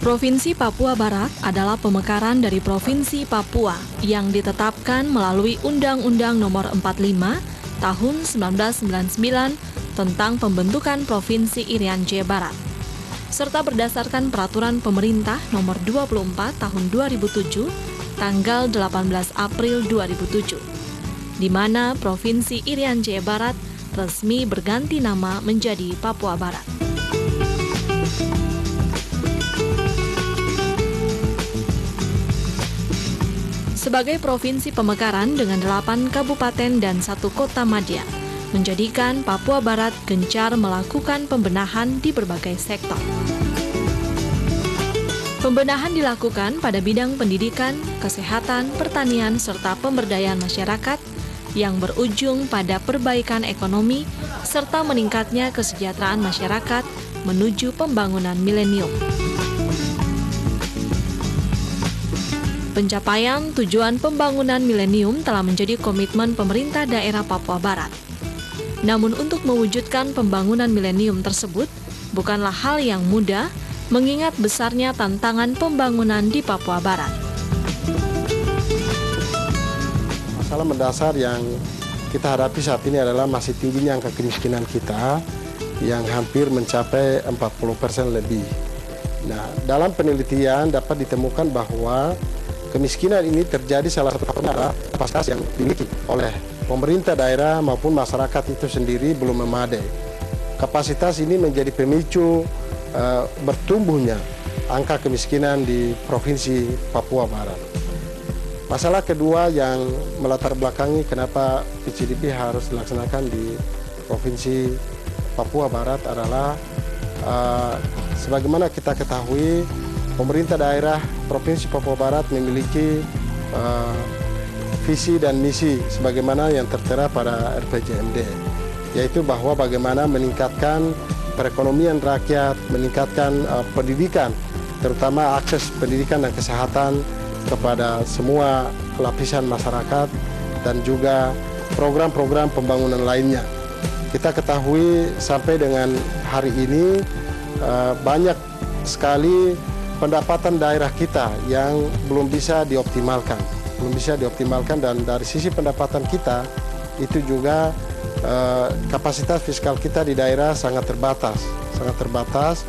Provinsi Papua Barat adalah pemekaran dari Provinsi Papua yang ditetapkan melalui Undang-Undang Nomor 45 Tahun 1999 tentang pembentukan Provinsi Irian Jaya Barat, serta berdasarkan Peraturan Pemerintah Nomor 24 Tahun 2007, tanggal 18 April 2007, di mana Provinsi Irian Jaya Barat resmi berganti nama menjadi Papua Barat. Sebagai provinsi pemekaran dengan 8 kabupaten dan 1 kota madya, menjadikan Papua Barat gencar melakukan pembenahan di berbagai sektor. Pembenahan dilakukan pada bidang pendidikan, kesehatan, pertanian, serta pemberdayaan masyarakat yang berujung pada perbaikan ekonomi serta meningkatnya kesejahteraan masyarakat menuju pembangunan milenium. Pencapaian tujuan pembangunan milenium telah menjadi komitmen pemerintah daerah Papua Barat. Namun untuk mewujudkan pembangunan milenium tersebut bukanlah hal yang mudah mengingat besarnya tantangan pembangunan di Papua Barat. Masalah mendasar yang kita hadapi saat ini adalah masih tingginya angka kemiskinan kita yang hampir mencapai 40% lebih. Nah, dalam penelitian dapat ditemukan bahwa kemiskinan ini terjadi salah satu faktornya adalah kapasitas yang dimiliki oleh pemerintah daerah maupun masyarakat itu sendiri belum memadai. Kapasitas ini menjadi pemicu bertumbuhnya angka kemiskinan di Provinsi Papua Barat. Masalah kedua yang melatar belakangi kenapa PCDP harus dilaksanakan di Provinsi Papua Barat adalah sebagaimana kita ketahui, pemerintah daerah Provinsi Papua Barat memiliki visi dan misi sebagaimana yang tertera pada RPJMD, yaitu bahwa bagaimana meningkatkan perekonomian rakyat, meningkatkan pendidikan, terutama akses pendidikan dan kesehatan kepada semua lapisan masyarakat dan juga program-program pembangunan lainnya. Kita ketahui sampai dengan hari ini banyak sekali pendapatan daerah kita yang belum bisa dioptimalkan. Dan dari sisi pendapatan kita itu juga kapasitas fiskal kita di daerah sangat terbatas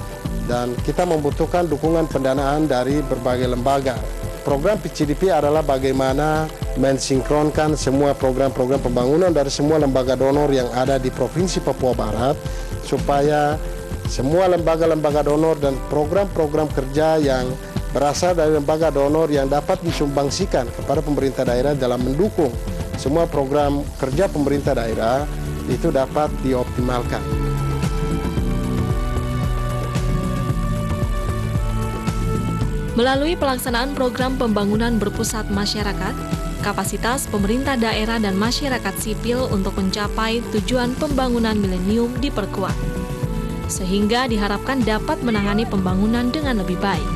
dan kita membutuhkan dukungan pendanaan dari berbagai lembaga. Program PCDP adalah bagaimana mensinkronkan semua program-program pembangunan dari semua lembaga donor yang ada di Provinsi Papua Barat supaya semua lembaga-lembaga donor dan program-program kerja yang berasal dari lembaga donor yang dapat disumbangsikan kepada pemerintah daerah dalam mendukung semua program kerja pemerintah daerah itu dapat dioptimalkan. Melalui pelaksanaan program pembangunan berpusat masyarakat, kapasitas pemerintah daerah dan masyarakat sipil untuk mencapai tujuan pembangunan milenium diperkuat, sehingga diharapkan dapat menangani pembangunan dengan lebih baik.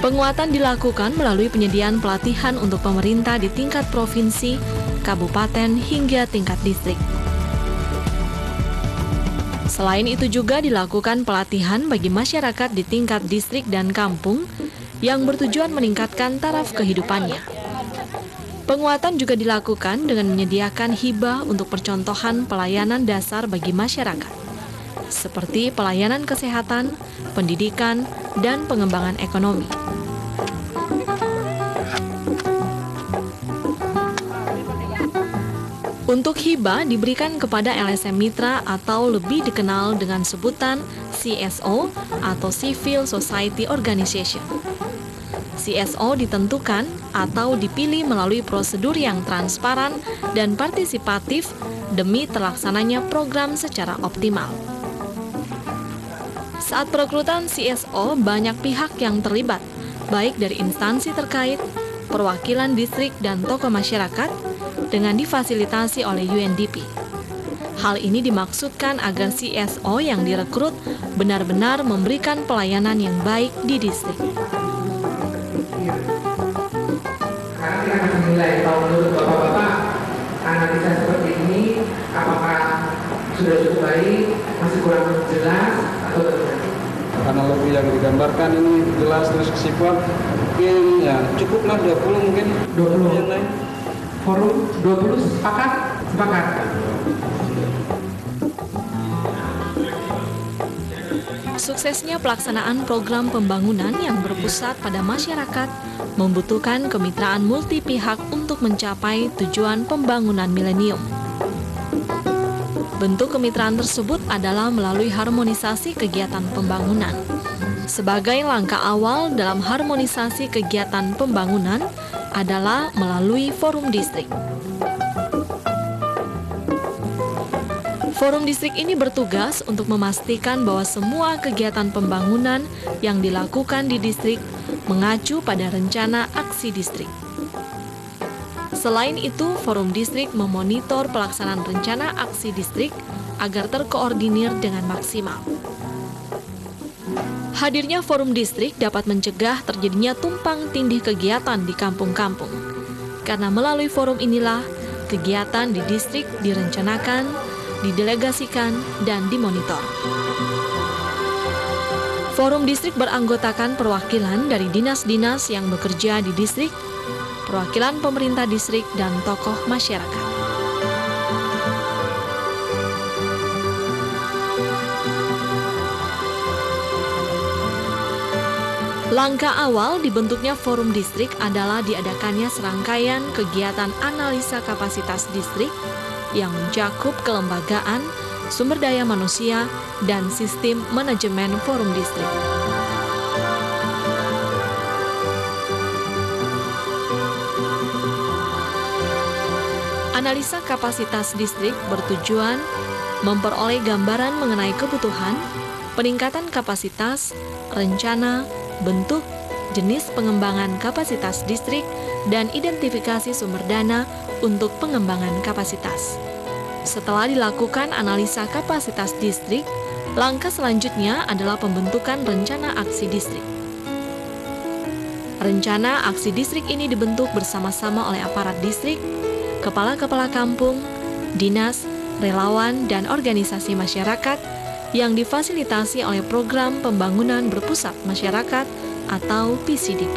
Penguatan dilakukan melalui penyediaan pelatihan untuk pemerintah di tingkat provinsi, kabupaten, hingga tingkat distrik. Selain itu juga dilakukan pelatihan bagi masyarakat di tingkat distrik dan kampung yang bertujuan meningkatkan taraf kehidupannya. Penguatan juga dilakukan dengan menyediakan hibah untuk percontohan pelayanan dasar bagi masyarakat, seperti pelayanan kesehatan, pendidikan, dan pengembangan ekonomi. Untuk hibah diberikan kepada LSM Mitra atau lebih dikenal dengan sebutan CSO atau Civil Society Organization. CSO ditentukan atau dipilih melalui prosedur yang transparan dan partisipatif demi terlaksananya program secara optimal. Saat perekrutan CSO, banyak pihak yang terlibat, baik dari instansi terkait, perwakilan distrik, dan tokoh masyarakat, dengan difasilitasi oleh UNDP. Hal ini dimaksudkan agar CSO yang direkrut benar-benar memberikan pelayanan yang baik di distrik. Sekarang kita akan menilai kalau menurut Bapak-Bapak analisa seperti ini apakah sudah cukup baik, masih kurang jelas atau bagaimana? Karena lebih yang digambarkan ini jelas terus kesimpulan mungkin ya cukuplah 20 mungkin 20 yang lain. Forum 20 sepakat? Sepakat. Suksesnya pelaksanaan program pembangunan yang berpusat pada masyarakat membutuhkan kemitraan multi pihak untuk mencapai tujuan pembangunan milenium. Bentuk kemitraan tersebut adalah melalui harmonisasi kegiatan pembangunan. Sebagai langkah awal dalam harmonisasi kegiatan pembangunan adalah melalui forum distrik. Forum distrik ini bertugas untuk memastikan bahwa semua kegiatan pembangunan yang dilakukan di distrik mengacu pada rencana aksi distrik. Selain itu, forum distrik memonitor pelaksanaan rencana aksi distrik agar terkoordinir dengan maksimal. Hadirnya forum distrik dapat mencegah terjadinya tumpang tindih kegiatan di kampung-kampung. Karena melalui forum inilah, kegiatan di distrik direncanakan, didelegasikan, dan dimonitor. Forum distrik beranggotakan perwakilan dari dinas-dinas yang bekerja di distrik, perwakilan pemerintah distrik, dan tokoh masyarakat. Langkah awal dibentuknya forum distrik adalah diadakannya serangkaian kegiatan analisa kapasitas distrik yang mencakup kelembagaan, sumber daya manusia, dan sistem manajemen forum distrik. Analisa kapasitas distrik bertujuan memperoleh gambaran mengenai kebutuhan, peningkatan kapasitas, rencana, bentuk, jenis pengembangan kapasitas distrik, dan identifikasi sumber dana untuk pengembangan kapasitas. Setelah dilakukan analisa kapasitas distrik, langkah selanjutnya adalah pembentukan rencana aksi distrik. Rencana aksi distrik ini dibentuk bersama-sama oleh aparat distrik, kepala-kepala kampung, dinas, relawan, dan organisasi masyarakat yang difasilitasi oleh Program Pembangunan Berpusat Masyarakat atau PCDP.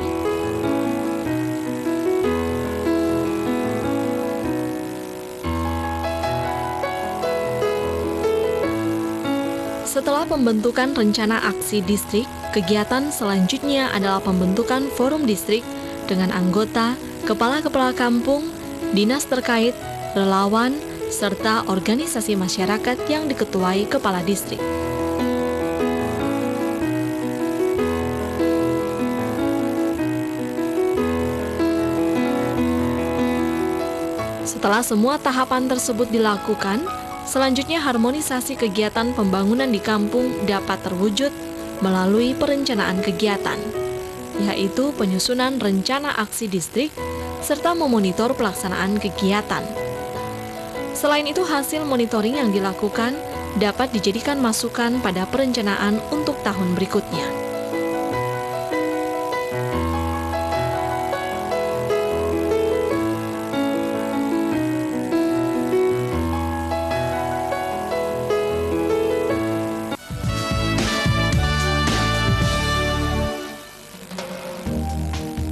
Setelah pembentukan rencana aksi distrik, kegiatan selanjutnya adalah pembentukan forum distrik dengan anggota, kepala-kepala kampung, dinas terkait, relawan, serta organisasi masyarakat yang diketuai kepala distrik. Setelah semua tahapan tersebut dilakukan, selanjutnya harmonisasi kegiatan pembangunan di kampung dapat terwujud melalui perencanaan kegiatan, yaitu penyusunan rencana aksi distrik serta memonitor pelaksanaan kegiatan. Selain itu, hasil monitoring yang dilakukan dapat dijadikan masukan pada perencanaan untuk tahun berikutnya.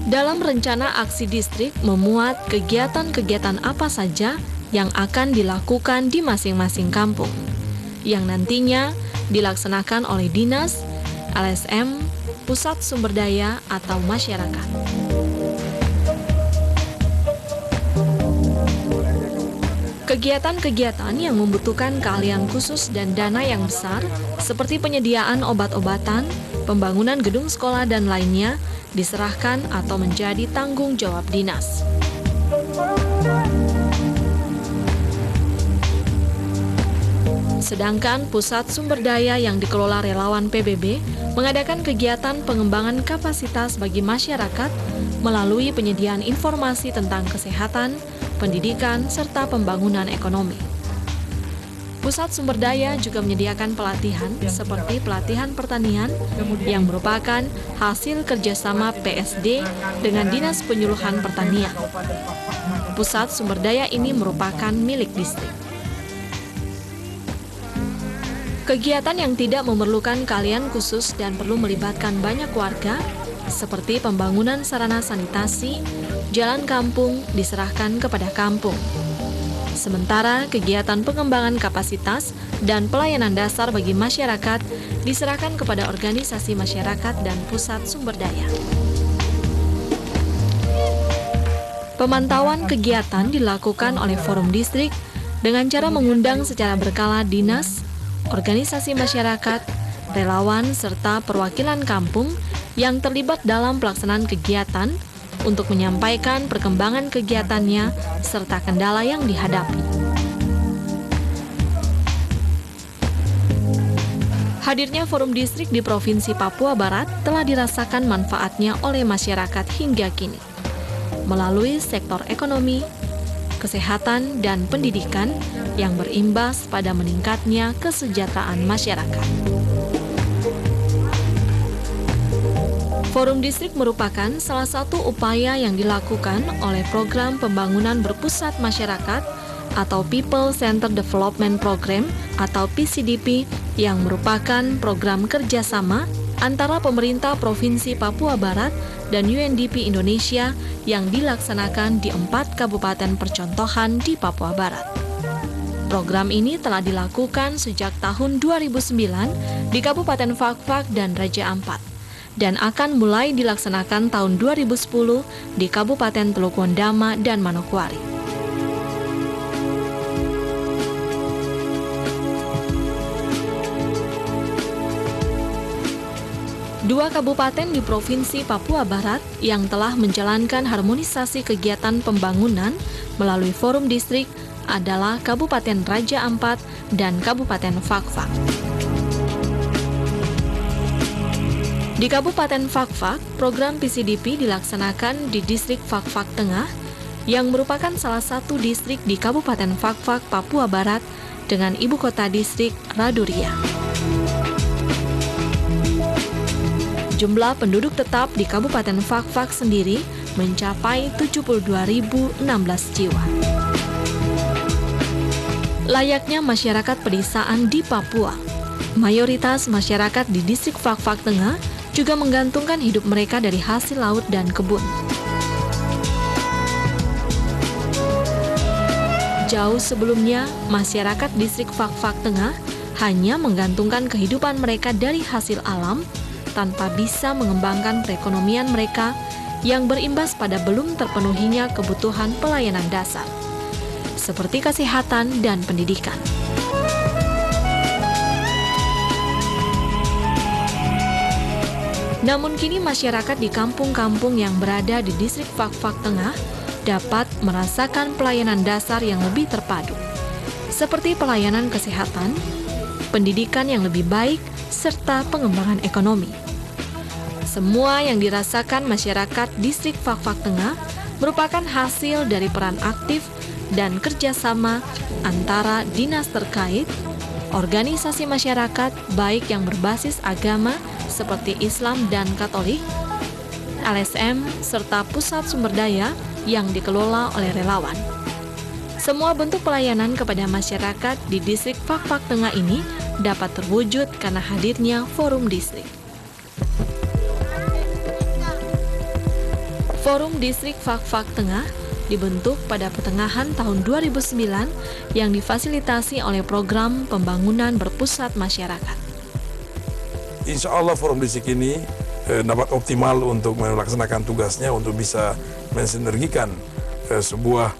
Dalam rencana aksi distrik memuat kegiatan-kegiatan apa saja yang akan dilakukan di masing-masing kampung, yang nantinya dilaksanakan oleh dinas, LSM, pusat sumber daya, atau masyarakat. Kegiatan-kegiatan yang membutuhkan keahlian khusus dan dana yang besar, seperti penyediaan obat-obatan, pembangunan gedung sekolah, dan lainnya, diserahkan atau menjadi tanggung jawab dinas. Sedangkan pusat sumber daya yang dikelola relawan PBB mengadakan kegiatan pengembangan kapasitas bagi masyarakat melalui penyediaan informasi tentang kesehatan, pendidikan, serta pembangunan ekonomi. Pusat sumber daya juga menyediakan pelatihan seperti pelatihan pertanian yang merupakan hasil kerjasama PSD dengan Dinas Penyuluhan Pertanian. Pusat sumber daya ini merupakan milik distrik. Kegiatan yang tidak memerlukan keahlian khusus dan perlu melibatkan banyak warga, seperti pembangunan sarana sanitasi, jalan kampung diserahkan kepada kampung. Sementara kegiatan pengembangan kapasitas dan pelayanan dasar bagi masyarakat diserahkan kepada organisasi masyarakat dan pusat sumber daya. Pemantauan kegiatan dilakukan oleh Forum Distrik dengan cara mengundang secara berkala dinas, organisasi masyarakat, relawan, serta perwakilan kampung yang terlibat dalam pelaksanaan kegiatan untuk menyampaikan perkembangan kegiatannya serta kendala yang dihadapi. Hadirnya Forum Distrik di Provinsi Papua Barat telah dirasakan manfaatnya oleh masyarakat hingga kini, melalui sektor ekonomi, kesehatan, dan pendidikan yang berimbas pada meningkatnya kesejahteraan masyarakat. Forum Distrik merupakan salah satu upaya yang dilakukan oleh Program Pembangunan Berpusat Masyarakat atau People Centered Development Program atau PCDP yang merupakan program kerjasama antara pemerintah Provinsi Papua Barat dan UNDP Indonesia yang dilaksanakan di 4 kabupaten percontohan di Papua Barat. Program ini telah dilakukan sejak tahun 2009 di Kabupaten Fakfak dan Raja Ampat dan akan mulai dilaksanakan tahun 2010 di Kabupaten Teluk Wondama dan Manokwari. Dua kabupaten di Provinsi Papua Barat yang telah menjalankan harmonisasi kegiatan pembangunan melalui Forum Distrik adalah Kabupaten Raja Ampat dan Kabupaten Fakfak. Di Kabupaten Fakfak, program PCDP dilaksanakan di Distrik Fakfak Tengah yang merupakan salah satu distrik di Kabupaten Fakfak, Papua Barat dengan ibu kota distrik Raduria. Jumlah penduduk tetap di Kabupaten Fakfak sendiri mencapai 72.016 jiwa. Layaknya masyarakat pedesaan di Papua, mayoritas masyarakat di Distrik Fakfak Tengah juga menggantungkan hidup mereka dari hasil laut dan kebun. Jauh sebelumnya, masyarakat Distrik Fakfak Tengah hanya menggantungkan kehidupan mereka dari hasil alam tanpa bisa mengembangkan perekonomian mereka yang berimbas pada belum terpenuhinya kebutuhan pelayanan dasar, seperti kesehatan dan pendidikan. Namun kini masyarakat di kampung-kampung yang berada di Distrik Fakfak Tengah dapat merasakan pelayanan dasar yang lebih terpadu, seperti pelayanan kesehatan, pendidikan yang lebih baik, serta pengembangan ekonomi. Semua yang dirasakan masyarakat Distrik Fakfak Tengah merupakan hasil dari peran aktif dan kerjasama antara dinas terkait, organisasi masyarakat baik yang berbasis agama seperti Islam dan Katolik, LSM, serta pusat sumber daya yang dikelola oleh relawan. Semua bentuk pelayanan kepada masyarakat di Distrik Fakfak Tengah ini dapat terwujud karena hadirnya Forum Distrik. Forum Distrik Fakfak Tengah dibentuk pada pertengahan tahun 2009 yang difasilitasi oleh Program Pembangunan Berpusat Masyarakat. Insya Allah Forum Distrik ini dapat optimal untuk melaksanakan tugasnya untuk bisa mensinergikan sebuah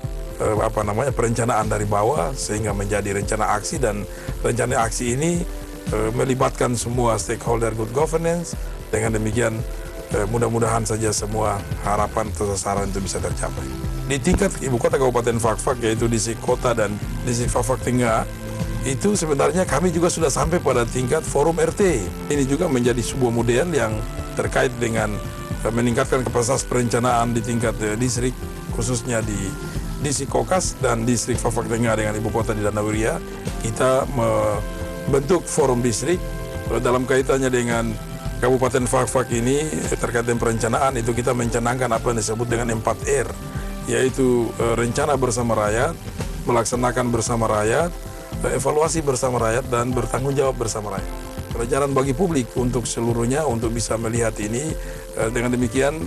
perencanaan dari bawah sehingga menjadi rencana aksi, dan rencana aksi ini melibatkan semua stakeholder good governance. Dengan demikian mudah-mudahan saja semua harapan atau sasaran itu bisa tercapai. Di tingkat ibu kota Kabupaten Fakfak, yaitu Distrik Kota dan Distrik Fakfak Tengah, itu sebenarnya kami juga sudah sampai pada tingkat Forum RT. Ini juga menjadi sebuah model yang terkait dengan meningkatkan kapasitas perencanaan di tingkat distrik, khususnya di Distrik Kokas dan Distrik Fakfak Tengah dengan ibu kota di Danauria. Kita membentuk Forum Distrik dalam kaitannya dengan Kabupaten Fakfak ini terkait dengan perencanaan. Itu kita mencanangkan apa yang disebut dengan 4R, yaitu rencana bersama rakyat, melaksanakan bersama rakyat, evaluasi bersama rakyat dan bertanggung jawab bersama rakyat. Pelajaran bagi publik untuk seluruhnya untuk bisa melihat ini. Dengan demikian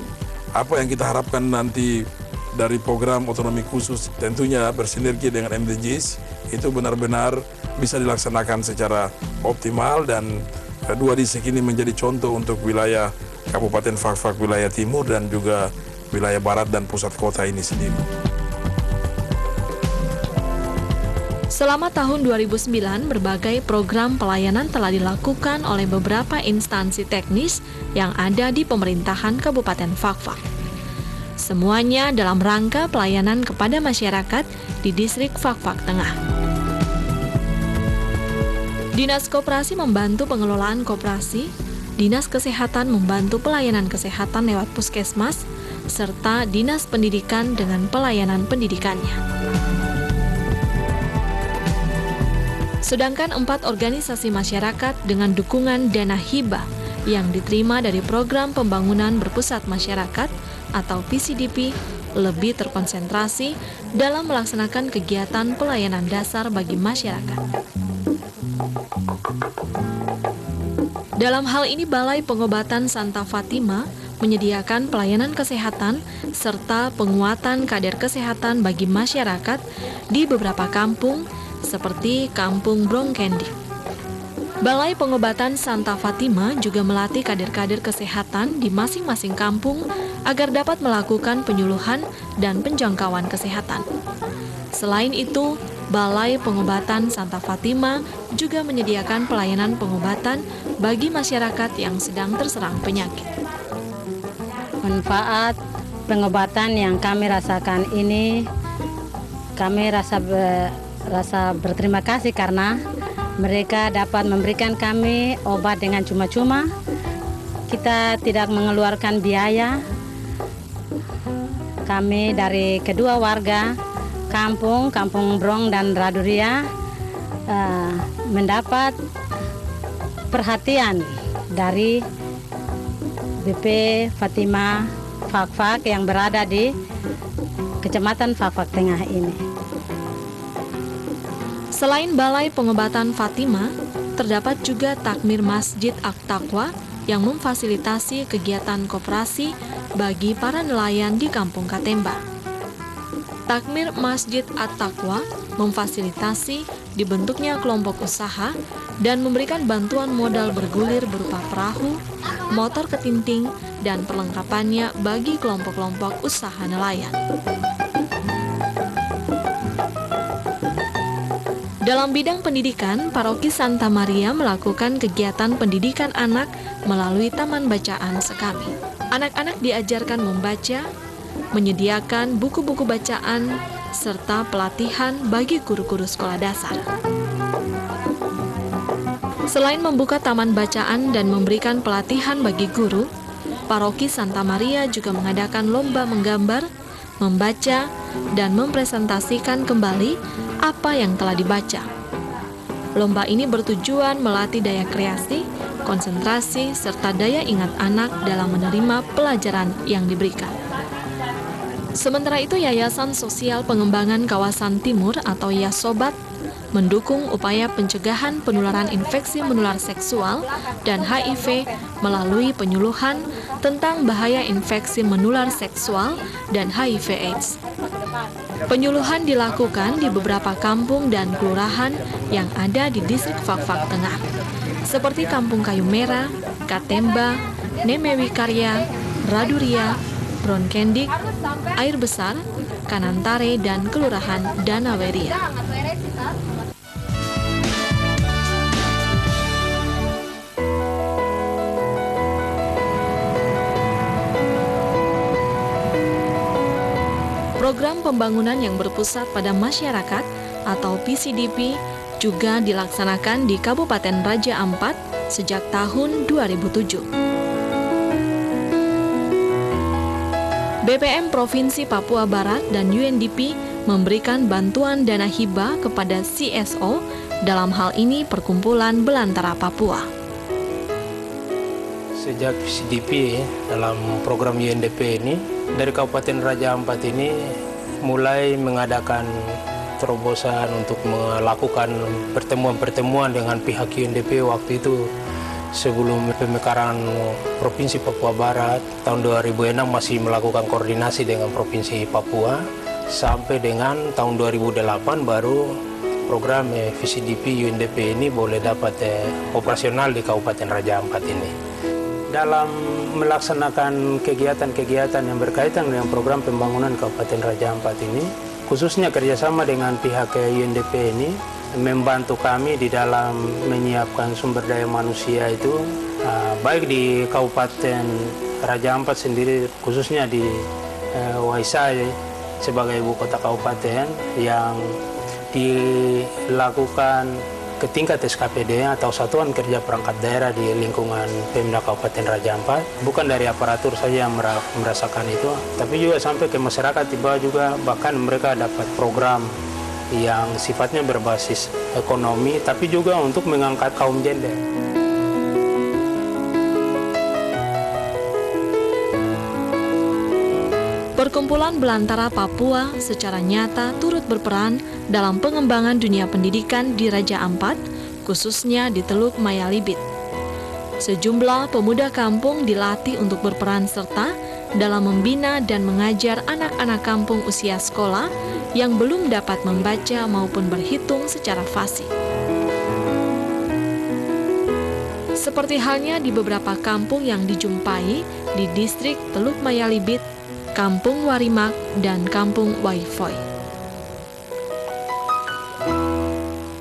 apa yang kita harapkan nanti dari program otonomi khusus tentunya bersinergi dengan MDGs itu benar-benar bisa dilaksanakan secara optimal dan dua distrik ini menjadi contoh untuk wilayah Kabupaten Fak-Fak wilayah timur dan juga wilayah barat dan pusat kota ini sendiri. Selama tahun 2009, berbagai program pelayanan telah dilakukan oleh beberapa instansi teknis yang ada di pemerintahan Kabupaten Fak-Fak. Semuanya dalam rangka pelayanan kepada masyarakat di distrik Fak-Fak Tengah. Dinas Koperasi membantu pengelolaan koperasi, Dinas Kesehatan membantu pelayanan kesehatan lewat puskesmas, serta Dinas Pendidikan dengan pelayanan pendidikannya. Sedangkan 4 organisasi masyarakat dengan dukungan dana hibah yang diterima dari Program Pembangunan Berpusat Masyarakat atau PCDP lebih terkonsentrasi dalam melaksanakan kegiatan pelayanan dasar bagi masyarakat. Dalam hal ini, Balai Pengobatan Santa Fatima menyediakan pelayanan kesehatan serta penguatan kader kesehatan bagi masyarakat di beberapa kampung seperti Kampung Brongkendi. Balai Pengobatan Santa Fatima juga melatih kader-kader kesehatan di masing-masing kampung agar dapat melakukan penyuluhan dan penjangkauan kesehatan. Selain itu, Balai Pengobatan Santa Fatima juga menyediakan pelayanan pengobatan bagi masyarakat yang sedang terserang penyakit. Manfaat pengobatan yang kami rasakan ini, kami rasa berterima kasih karena mereka dapat memberikan kami obat dengan cuma-cuma. Kita tidak mengeluarkan biaya. Kami dari kedua warga Kampung Brong dan Raduria mendapat perhatian dari BP Fatima Fak-Fak yang berada di Kecamatan Fak-Fak Tengah ini. Selain Balai Pengobatan Fatima, terdapat juga Takmir Masjid At-Taqwa yang memfasilitasi kegiatan koperasi bagi para nelayan di Kampung Katemba. Takmir Masjid At-Taqwa memfasilitasi dibentuknya kelompok usaha dan memberikan bantuan modal bergulir berupa perahu, motor ketinting, dan perlengkapannya bagi kelompok-kelompok usaha nelayan. Dalam bidang pendidikan, Paroki Santa Maria melakukan kegiatan pendidikan anak melalui Taman Bacaan Sekami. Anak-anak diajarkan membaca, menyediakan buku-buku bacaan, serta pelatihan bagi guru-guru sekolah dasar. Selain membuka taman bacaan dan memberikan pelatihan bagi guru, Paroki Santa Maria juga mengadakan lomba menggambar, membaca, dan mempresentasikan kembali apa yang telah dibaca. Lomba ini bertujuan melatih daya kreasi, konsentrasi, serta daya ingat anak dalam menerima pelajaran yang diberikan. Sementara itu, Yayasan Sosial Pengembangan Kawasan Timur atau Yasobat mendukung upaya pencegahan penularan infeksi menular seksual dan HIV melalui penyuluhan tentang bahaya infeksi menular seksual dan HIV/AIDS. Penyuluhan dilakukan di beberapa kampung dan kelurahan yang ada di distrik Fak-Fak Tengah, seperti Kampung Kayu Merah, Katemba, Nemewi Karya, Raduria, Brongkendik, Air Besar, Kanantare, dan Kelurahan Danaweria. Program pembangunan yang berpusat pada masyarakat atau PCDP juga dilaksanakan di Kabupaten Raja Ampat sejak tahun 2007. BPM Provinsi Papua Barat dan UNDP memberikan bantuan dana hibah kepada CSO, dalam hal ini Perkumpulan Belantara Papua. Sejak PCDP dalam program UNDP ini, dari Kabupaten Raja Ampat ini mulai mengadakan terobosan untuk melakukan pertemuan-pertemuan dengan pihak UNDP waktu itu sebelum pemekaran Provinsi Papua Barat. Tahun 2006 masih melakukan koordinasi dengan Provinsi Papua, sampai dengan tahun 2008 baru program VCDP UNDP ini boleh dapat operasional di Kabupaten Raja Ampat ini. Dalam melaksanakan kegiatan-kegiatan yang berkaitan dengan program pembangunan Kabupaten Raja Ampat ini, khususnya kerjasama dengan pihak UNDP ini, membantu kami di dalam menyiapkan sumber daya manusia itu, baik di Kabupaten Raja Ampat sendiri, khususnya di Waisai sebagai ibu kota kabupaten, yang dilakukan ke tingkat SKPD atau Satuan Kerja Perangkat Daerah di lingkungan Pemda Kabupaten Raja Ampat. Bukan dari aparatur saja yang merasakan itu, tapi juga sampai ke masyarakat tiba juga, bahkan mereka dapat program yang sifatnya berbasis ekonomi, tapi juga untuk mengangkat kaum gender. Perkumpulan Belantara Papua secara nyata turut berperan dalam pengembangan dunia pendidikan di Raja Ampat, khususnya di Teluk Mayalibit. Sejumlah pemuda kampung dilatih untuk berperan serta dalam membina dan mengajar anak-anak kampung usia sekolah yang belum dapat membaca maupun berhitung secara fasih. Seperti halnya di beberapa kampung yang dijumpai di distrik Teluk Mayalibit, Kampung Warimak, dan Kampung Waifoi.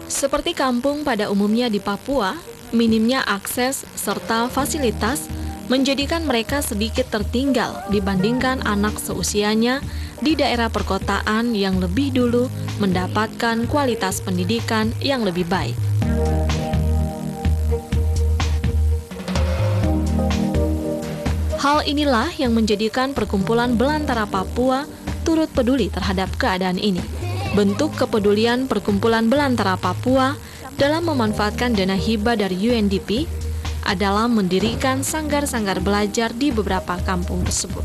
Seperti kampung pada umumnya di Papua, minimnya akses serta fasilitas menjadikan mereka sedikit tertinggal dibandingkan anak seusianya di daerah perkotaan yang lebih dulu mendapatkan kualitas pendidikan yang lebih baik. Hal inilah yang menjadikan Perkumpulan Belantara Papua turut peduli terhadap keadaan ini. Bentuk kepedulian Perkumpulan Belantara Papua dalam memanfaatkan dana hibah dari UNDP adalah mendirikan sanggar-sanggar belajar di beberapa kampung tersebut.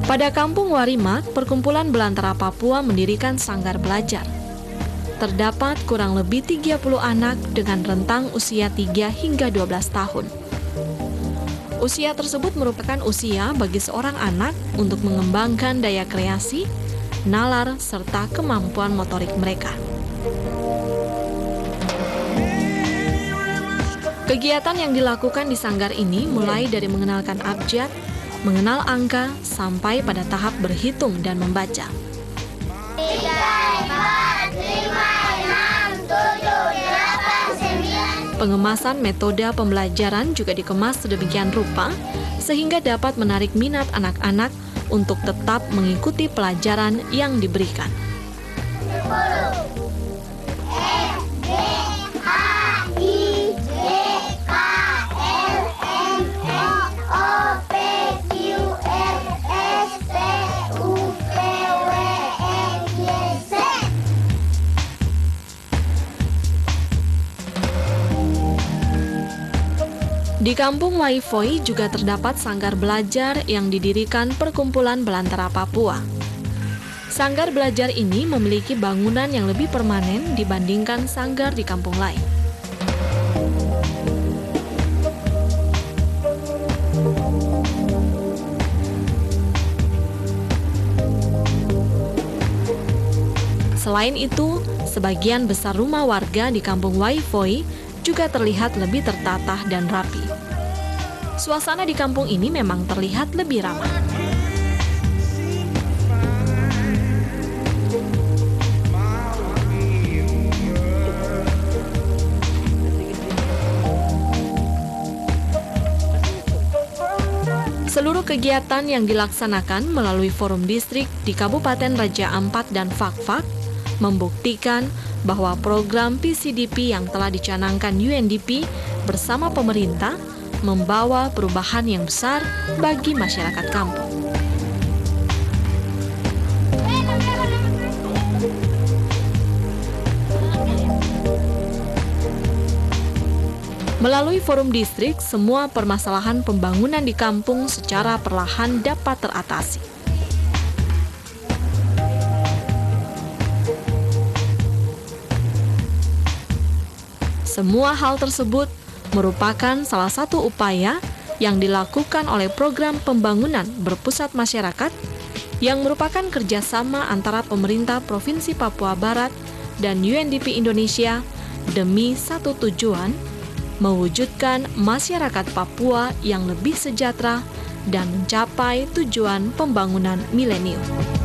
Pada Kampung Warimak, Perkumpulan Belantara Papua mendirikan sanggar belajar. Terdapat kurang lebih 30 anak dengan rentang usia 3 hingga 12 tahun. Usia tersebut merupakan usia bagi seorang anak untuk mengembangkan daya kreasi, nalar, serta kemampuan motorik mereka. Kegiatan yang dilakukan di sanggar ini mulai dari mengenalkan abjad, mengenal angka, sampai pada tahap berhitung dan membaca. 3, 4, 5, 6, 7, 8, 9. Pengemasan metode pembelajaran juga dikemas sedemikian rupa sehingga dapat menarik minat anak-anak untuk tetap mengikuti pelajaran yang diberikan. 10. E, B, H, I, J, K, L, M, N, O, P, Q, R, S, T, U, V, W, X, Y, Z. Di Kampung Waifoi juga terdapat sanggar belajar yang didirikan Perkumpulan Belantara Papua. Sanggar belajar ini memiliki bangunan yang lebih permanen dibandingkan sanggar di kampung lain. Selain itu, sebagian besar rumah warga di Kampung Waifoi juga terlihat lebih tertata dan rapi. Suasana di kampung ini memang terlihat lebih ramah. Seluruh kegiatan yang dilaksanakan melalui forum distrik di Kabupaten Raja Ampat dan Fakfak membuktikan bahwa program PCDP yang telah dicanangkan UNDP bersama pemerintah membawa perubahan yang besar bagi masyarakat kampung. Melalui forum distrik, semua permasalahan pembangunan di kampung secara perlahan dapat teratasi. Semua hal tersebut merupakan salah satu upaya yang dilakukan oleh program pembangunan berpusat masyarakat yang merupakan kerjasama antara pemerintah Provinsi Papua Barat dan UNDP Indonesia demi satu tujuan, mewujudkan masyarakat Papua yang lebih sejahtera dan mencapai tujuan pembangunan milenium.